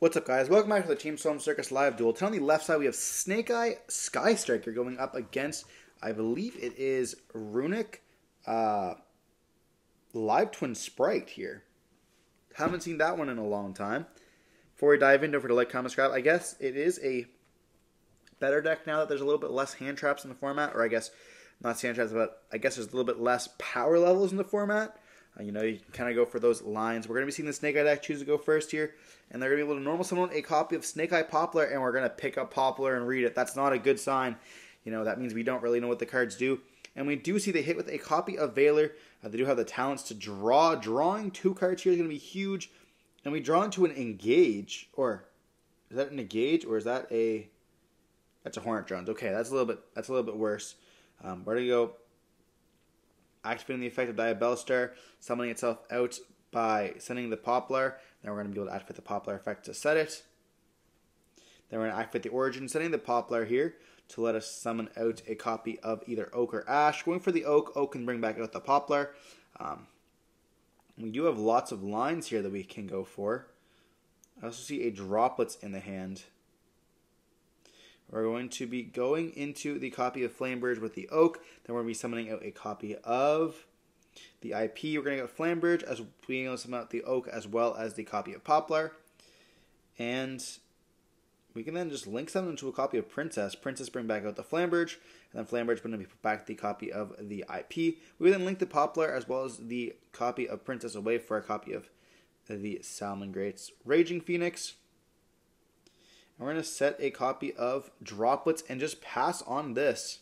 What's up, guys? Welcome back to the Team Solemn Circus live duel. Today on the left side, we have Snake Eye Sky Striker going up against, I believe it is Runick Live Spright here. Haven't seen that one in a long time. Before we dive in, don't forget to like, comment, subscribe. I guess it is a better deck now that there's a little bit less hand traps in the format, or I guess not hand traps, but I guess there's a little bit less power levels in the format. You can kind of go for those lines. We're going to be seeing the Snake Eye deck choose to go first here. And they're going to be able to normal summon a copy of Snake Eye Poplar, and we're going to pick up Poplar and read it. That's not a good sign. That means we don't really know what the cards do. And we do see they hit with a copy of Veiler. They do have the talents to draw. Drawing 2 cards here is going to be huge. And we draw into an Engage. Or, is that an Engage? Or is that a... That's a Hornet Drones. Okay, that's a little bit worse. We're going to go... Activating the effect of Diabellstar, summoning itself out by sending the Poplar. Then we're going to be able to activate the Poplar effect to set it. Then we're going to activate the Origin, setting the Poplar here to let us summon out a copy of either Oak or Ash. Going for the Oak. Oak can bring back out the Poplar. We do have lots of lines here that we can go for. I also see a Droplets in the hand. We're going to be going into the copy of Flamebridge with the Oak. Then we're going to be summoning out a copy of the IP. We're going to get Flamebridge as being able to summon out the Oak as well as the copy of Poplar. And we can then just link summon into a copy of Princess. Princess bring back out the Flamebridge. And then Flamebridge going to be put back the copy of the IP. We then link the Poplar as well as the copy of Princess away for a copy of the Salmon Greats Raging Phoenix. And we're going to set a copy of Droplets and just pass on this,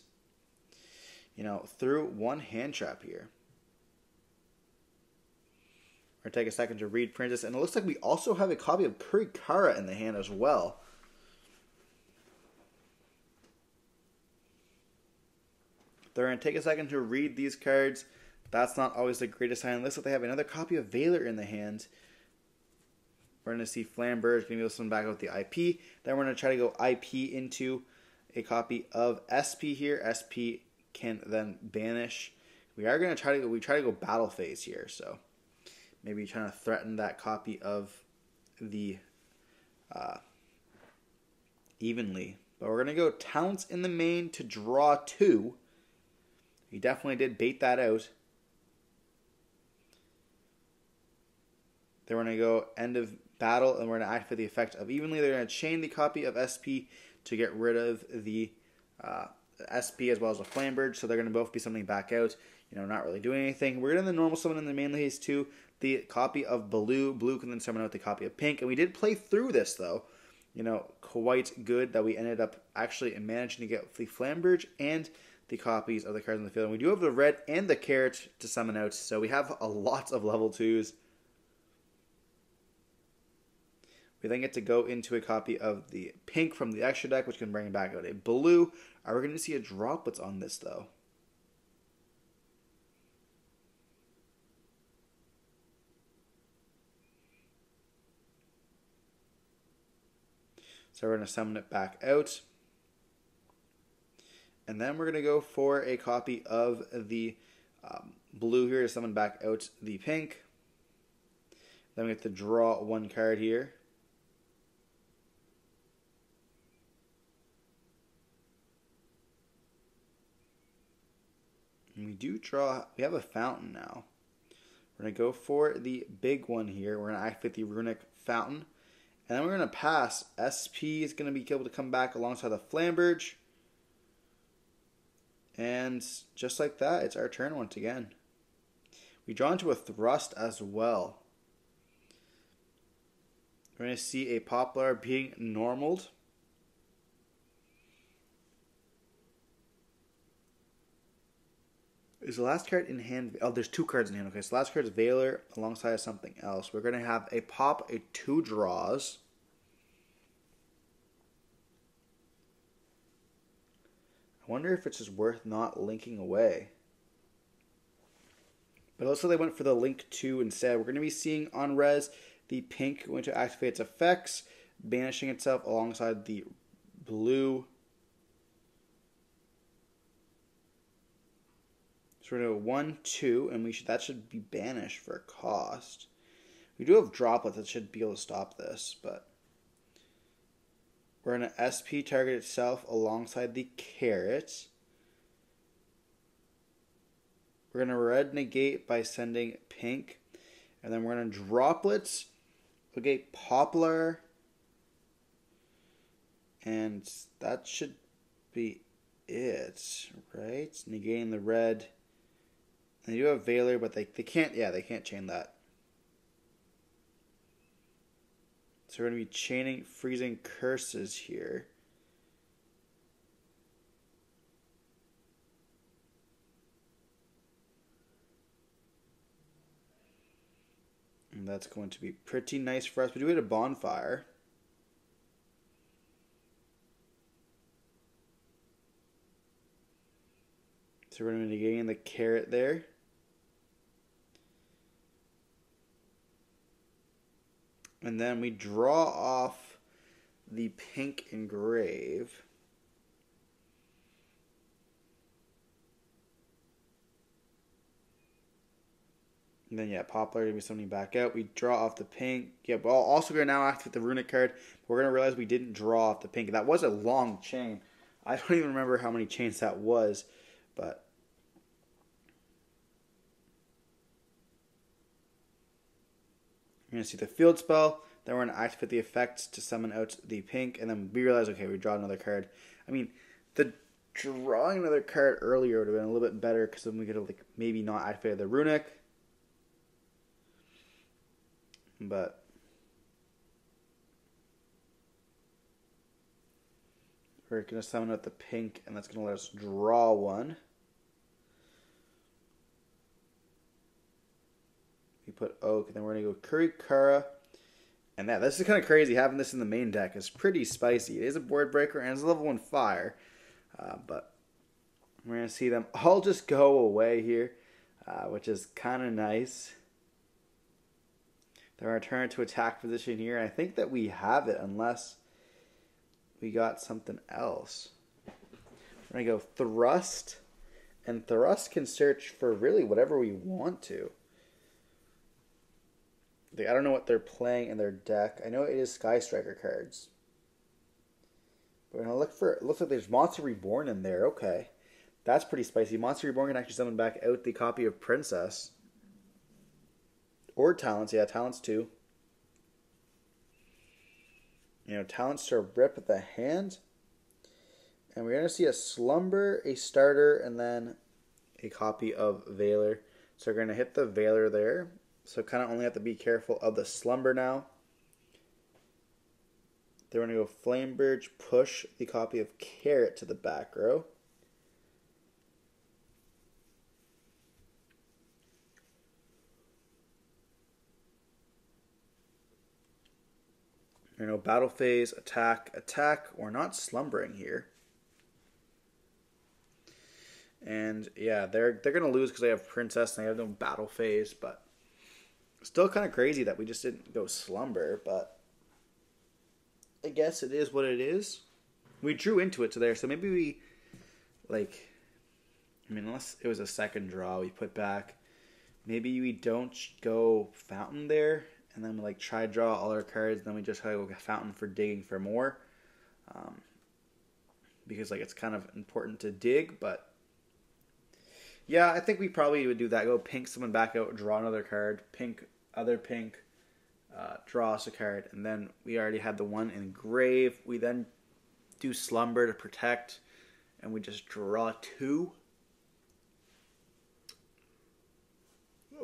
through one hand trap here. We're going to take a second to read Princess. And it looks like we also have a copy of Kurikara in the hand as well. They're going to take a second to read these cards. That's not always the greatest sign. It looks like they have another copy of Veiler in the hand. We're going to see Flamberge going to be able to summon back out the IP. Then we're going to try to go IP into a copy of SP here. SP can then banish. We are going to try to go battle phase here. So maybe trying to threaten that copy of the Evenly. But we're going to go Talents in the main to draw 2. We definitely did bait that out. Then we're going to go End of Battle, and we're going to activate the effect of Evenly. They're going to chain the copy of SP to get rid of the SP as well as the Flamberge, so they're going to both be summoning back out, not really doing anything. We're going to normal summon in the main phase too the copy of Blue. Blue can then summon out the copy of Pink, and we did play through this, though. Quite good that we ended up actually managing to get the Flamberge and the copies of the cards in the field. And we do have the red and the carrot to summon out, so we have a lot of level 2s. We then get to go into a copy of the Pink from the extra deck, which can bring back out a Blue. Are we going to see a Droplets on this, though? So we're going to summon it back out. And then we're going to go for a copy of the Blue here to summon back out the Pink. Then we have to draw 1 card here. We have a Fountain now. We're going to go for the big one here. We're going to activate the Runick Fountain. And then we're going to pass. SP is going to be able to come back alongside the Flamberge. And just like that, it's our turn once again. We draw into a Thrust as well. We're going to see a Poplar being normaled. Is the last card in hand? Oh, there's 2 cards in hand. Okay, so last card is Veiler alongside of something else. We're going to have a pop, a 2 draws. I wonder if it's just worth not linking away. But also they went for the link 2 instead. We're going to be seeing on res the Pink going to activate its effects, banishing itself alongside the Blue. So we're going to go 1, 2, and that should be banished for a cost. We do have droplets that should be able to stop this, but We're going to SP target itself alongside the carrot. We're going to red negate by sending pink. And then we're going to droplets, negate poplar. And that should be it, right? Negating the red. They do have Valor, but they can't, yeah, they can't chain that. So we're going to be chaining freezing curses here. And that's going to be pretty nice for us. We do hit a bonfire. So we're going to be negating the carrot there. And then we draw off the pink engrave. And then, yeah, poplar going to be summoning back out. We draw off the pink. Yeah, but also going to now activate the runic card. We're going to realize we didn't draw off the pink. That was a long chain. I don't even remember how many chains that was. But you're going to see the field spell. Then we're going to activate the effects to summon out the pink. And then we realize, okay, we draw another card. I mean, the drawing another card earlier would have been a little bit better because then we could have like maybe not activated the runic. But we're going to summon out the pink, and that's going to let us draw one. We put Oak, and then we're going to go Kurikara. And yeah, this is kind of crazy. Having this in the main deck is pretty spicy. It is a board breaker, and it's a level 1 fire. But we're going to see them all just go away here, which is kind of nice. They're going to turn to attack position here. And I think that we have it unless we got something else. We're going to go Thrust. And Thrust can search for really whatever we want to. I don't know what they're playing in their deck. I know it is Sky Striker cards. We're going to look for... It looks like there's Monster Reborn in there. Okay. That's pretty spicy. Monster Reborn can actually summon back out the copy of Princess. Or Talents. Yeah, Talents too. You know, Talents to rip the hand. And we're going to see a Slumber, a Starter, and then a copy of Valor. So we're going to hit the Valor there. So kind of only have to be careful of the Slumber now. Then we're going to go Flamebridge, push the copy of Carrot to the back row. You know, battle phase, attack, attack. We're not slumbering here. And yeah, they're going to lose because they have Princess and they have no battle phase, but still kind of crazy that we just didn't go slumber, but I guess it is what it is. We drew into it to there, so maybe we, like, I mean, unless it was a second draw we put back, maybe we don't go Fountain there, and then we, like, try to draw all our cards, and then we just try to go Fountain for digging for more. Because, like, it's kind of important to dig, but yeah, I think we probably would do that. Go pink, someone back out, draw another card, pink, other pink, draw us a card, and then we already had the one engrave. We then do Slumber to protect, and we just draw two.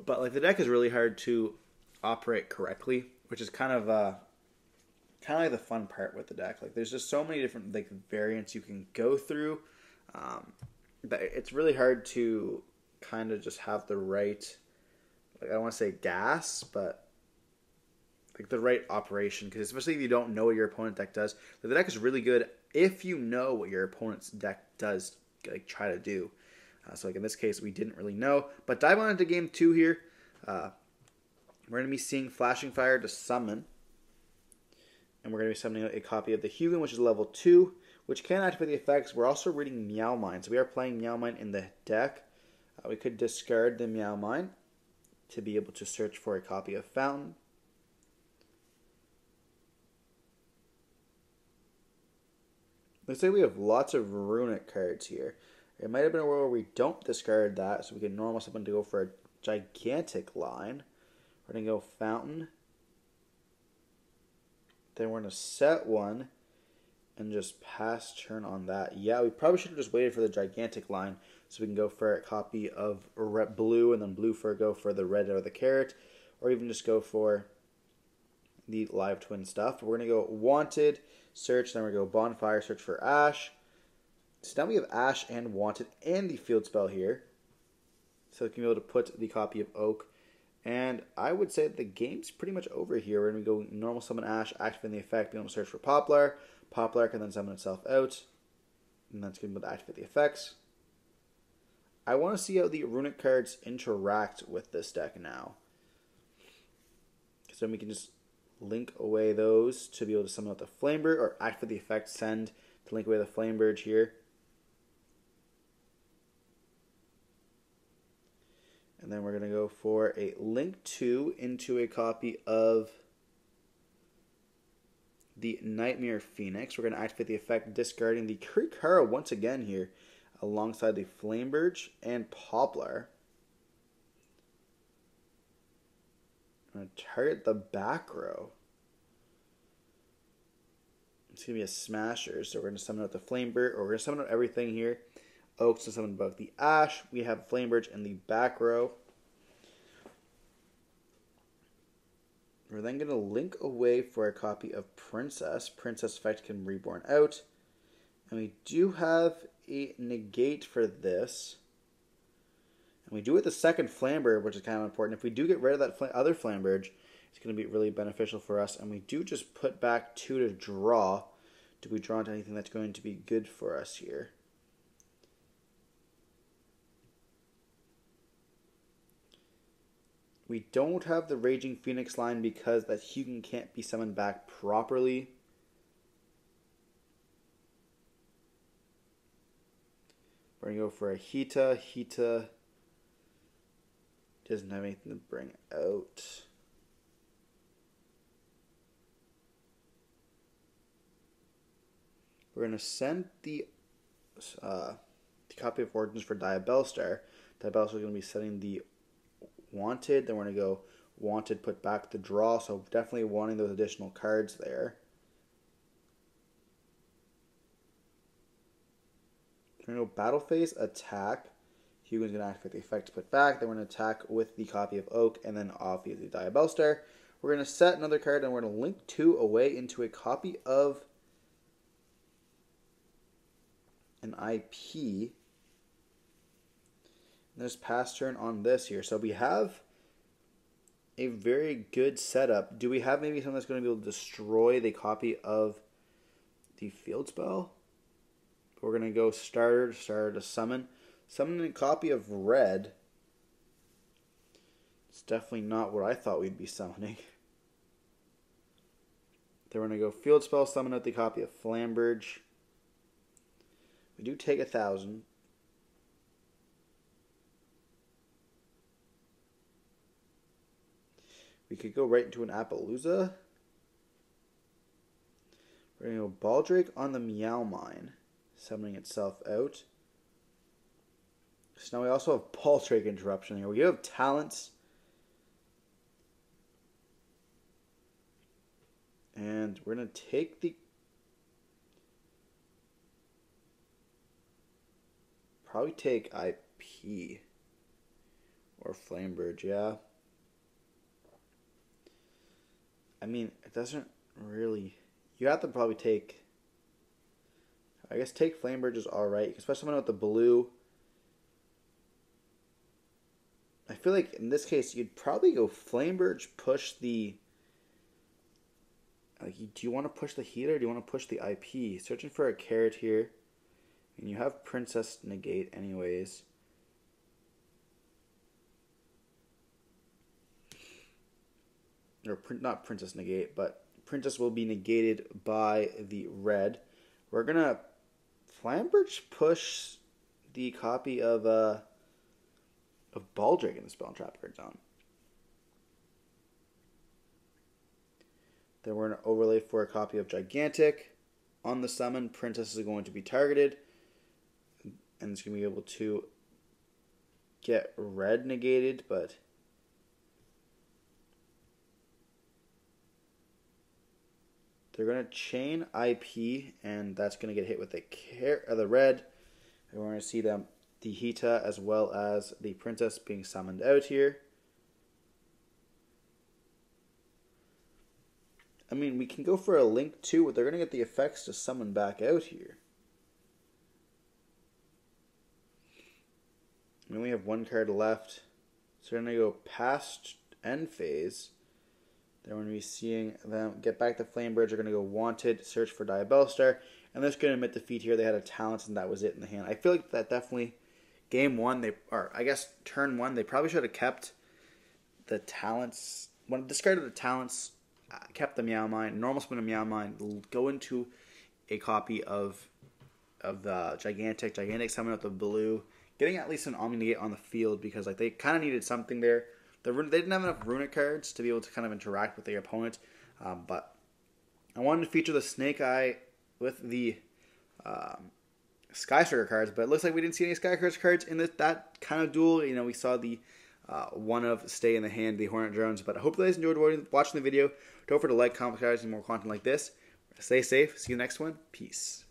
But like the deck is really hard to operate correctly, which is kind of like the fun part with the deck. Like there's just so many different like variants you can go through. But it's really hard to kind of just have the right, like I don't want to say gas, but like the right operation. Because especially if you don't know what your opponent deck does, the deck is really good if you know what your opponent's deck does. Like try to do. So like in this case, we didn't really know. But dive on into game 2 here. We're going to be seeing Flashing Fire to summon. And we're going to be summoning a copy of the Hugin, which is level 2, which can activate the effects. We're also reading Meow Mine. So we are playing Meow Mine in the deck. We could discard the Meow Mine to be able to search for a copy of Fountain. Looks like we have lots of Runick cards here. It might have been a world where we don't discard that, so we can normal someone to go for a gigantic line. We're going to go Fountain. Then we're going to set one and just pass turn on that. Yeah, we probably should have just waited for the gigantic line so we can go for a copy of red, blue, and then blue for go for the red or the carrot, or even just go for the live twin stuff. But we're going to go Wanted, search, then we're going to go Bonfire, search for Ash. So now we have Ash and Wanted and the field spell here. So we can be able to put the copy of Oak. And I would say that the game's pretty much over here. We're going to go normal summon Ash, activate the effect, be able to search for Poplar. Poplar can then summon itself out. And that's going to be able to activate the effects. I want to see how the Runick cards interact with this deck now. So then we can just link away those to be able to summon out the Flamebird, or activate the effect, send to link away the Flamebird here. And then we're going to go for a link 2 into a copy of the Nightmare Phoenix. We're going to activate the effect, discarding the Kurikara once again here, alongside the Flamebird and Poplar. I'm going to target the back row. It's going to be a Smasher, so we're going to summon out the Flamebird, or we're going to summon out everything here. Oaks to summon above the Ash. We have Flamebird in the back row. We're then going to link away for a copy of Princess. Princess effect can be reborn out. And we do have a negate for this. And we do with the second Flamebird, which is kind of important. If we do get rid of that other Flamebird, it's going to be really beneficial for us. And we do just put back 2 to draw. Do we draw into anything that's going to be good for us here? We don't have the Raging Phoenix line because that Hugin can't be summoned back properly. We're going to go for a Hita. Hita doesn't have anything to bring out. We're going to send the copy of Origins for Diabellstar. Diabellstar is going to be setting the Wanted. Then we're going to go Wanted, put back the draw. So definitely wanting those additional cards there. We're going to go Battle Phase, attack. Hugin's going to activate the effect to put back. Then we're going to attack with the copy of Oak, and then obviously Diabellstar. We're going to set another card, and we're going to link 2 away into a copy of an IP. And there's pass turn on this here. So we have a very good setup. Do we have maybe something that's going to be able to destroy the copy of the field spell? We're going to go starter to summon. Summon a copy of red. It's definitely not what I thought we'd be summoning. Then we're going to go field spell, summon out the copy of Flamberge. We do take 1,000. We could go right into an Appaloosa. We're going to go Baldrake on the Meow Mine, summoning itself out. So now we also have Baldrake Interruption here. We have talents. And we're going to take the... Probably take IP. Or Flamebird, yeah. I mean, it doesn't really... You have to probably take... I guess take Flamebird is alright, especially with the blue. I feel like in this case, you'd probably go Flamebird, push the... Like, do you want to push the healer or do you want to push the IP? Searching for a carrot here. And you have Princess negate anyways. Or not Princess negate, but Princess will be negated by the red. We're going to Flamberge push the copy of Baldrake in the Spell and Trap card zone. Then we're going to overlay for a copy of Gigantic on the summon, Princess is going to be targeted, and it's going to be able to get red negated, but they're going to chain IP, and that's going to get hit with the red. And we're going to see the Hita as well as the Princess being summoned out here. I mean, we can go for a link too, but they're going to get the effects to summon back out here. We only have one card left. So we're going to go past end phase. Then we're going to be seeing them get back the Flame Birds. They're going to go Wanted, search for Diabell Star. And they're just going to admit defeat here. They had a talent, and that was it in the hand. I feel like that definitely, game one, turn one, they probably should have kept the talents. When discarded the talents, kept the Meow Mine, normal spin of Meow Mine, go into a copy of the Gigantic summon with the blue, getting at least an Omni-Negate on the field, because like they kind of needed something there. They didn't have enough Runick cards to be able to kind of interact with their opponent, but I wanted to feature the Snake Eye with the Sky Striker cards, but it looks like we didn't see any Sky Striker cards in that kind of duel. You know, we saw the one of Stay in the Hand, the Hornet Drones, but I hope you guys enjoyed watching the video. Don't forget to like, comment, subscribe, and more content like this. Stay safe. See you next one. Peace.